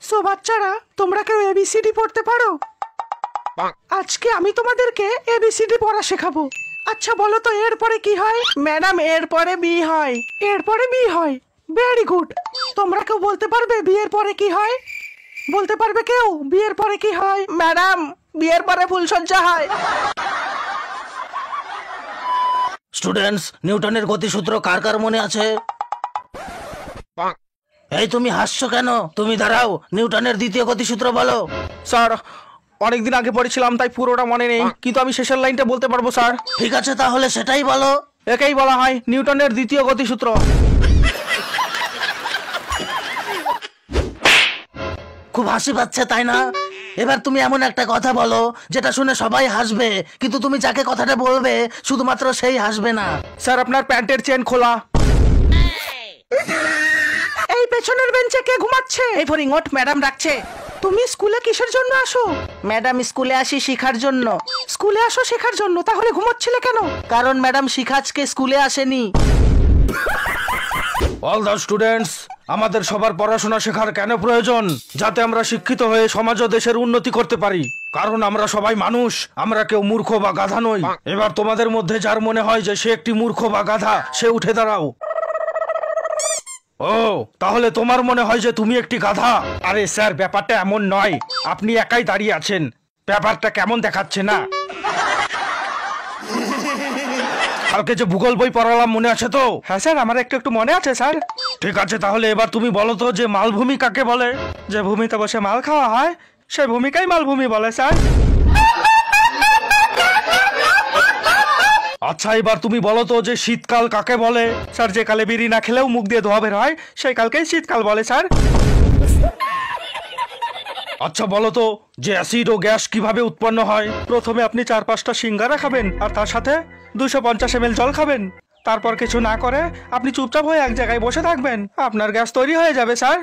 So বাচ্চারা, তোমরা কেউ এবিসিডি পড়তে পারো? আজকে আমি তোমাদেরকে এবিসিডি পড়া শেখাবো। আচ্ছা বলো তো এরপরে কি হয়? ম্যাডাম এরপরে বি হয়। এরপরে বি হয়, ভেরি গুড। তোমরা কেউ বলতে পারবে বিয়ের পরে কি হয়? বলতে পারবে কেউ বিয়ের পরে কি হয়? ম্যাডাম বিয়ের পরে ফুলসজ্জা হয়। স্টুডেন্টস, নিউটনের গতিসূত্র কার কার মনে আছে? এই তুমি হাসছো কেন? তুমি দাঁড়াও, নিউটনের দ্বিতীয় গতিসূত্র বলো। স্যার অনেকদিন আগে পড়েছিলাম তাই পুরোটা মনে নেই, কিন্তু আমি শেষের লাইনটা বলতে পারবো স্যার। ঠিক আছে, তাহলে সেটাই বলো। একেই বলা হয় নিউটনের দ্বিতীয় গতিসূত্র। খুব হাসি পাচ্ছে তাই না? এবার তুমি এমন একটা কথা বলো যেটা শুনে সবাই হাসবে, কিন্তু তুমি যাকে কথাটা বলবে শুধুমাত্র সেই হাসবে না। স্যার আপনার প্যান্টের চেন খোলা। এই পেছনের বেঞ্চে কে ঘুমাচ্ছে? এই ফরিংট, ম্যাডাম ডাকছে। তুমি স্কুলে কিসের জন্য আসো? ম্যাডাম স্কুলে আসি শেখার জন্য। স্কুলে আসো শেখার জন্য, তাহলে ঘুমোচ্ছিলে কেন? কারণ ম্যাডাম শিখাজকে স্কুলে আসেনি। অল দ্য স্টুডেন্টস, আমাদের সবার পড়াশোনা শেখার কেন প্রয়োজন? যাতে আমরা শিক্ষিত হয়ে সমাজ ও দেশের উন্নতি করতে পারি। কারণ আমরা সবাই মানুষ, আমরা কেউ মূর্খ বা গাধা নই। এবার তোমাদের মধ্যে যার মনে হয় যে সে একটি মূর্খ বা গাধা, সে উঠে দাঁড়াও। ও, তাহলে তোমার মনে হয় যে তুমি একটি গাধা? আরে স্যার, ব্যাপারটা এমন নয়। আপনি একাই দাঁড়িয়ে আছেন, ব্যাপারটা কেমন দেখাচ্ছে না? কালকে যে ভূগোল বই পড়ালাম মনে আছে তো? হ্যাঁ স্যার, আমার একটু মনে আছে স্যার। ঠিক আছে, তাহলে এবার তুমি বলো তো যে মালভূমি কাকে বলে? যে ভূমিতে বসে মাল খাওয়া হয় সেই ভূমিকাই মালভূমি বলে স্যার। আচ্ছা এবার তুমি বলো তো যে শীতকাল কাকে বলে? স্যার যে কালে বিড়ি না খেলেও মুখ দিয়ে ধোয়া বের হয় সেই কালকেই শীতকাল বলে স্যার। আচ্ছা বলো তো যে অ্যাসিড ও গ্যাস কিভাবে উৎপন্ন হয়? প্রথমে আপনি 4-5টা সিঙ্গারা খাবেন আর তার সাথে 250 ml জল খাবেন। তারপর কিছু না করে আপনি চুপচাপ হয়ে এক জায়গায় বসে থাকবেন, আপনার গ্যাস তৈরি হয়ে যাবে স্যার।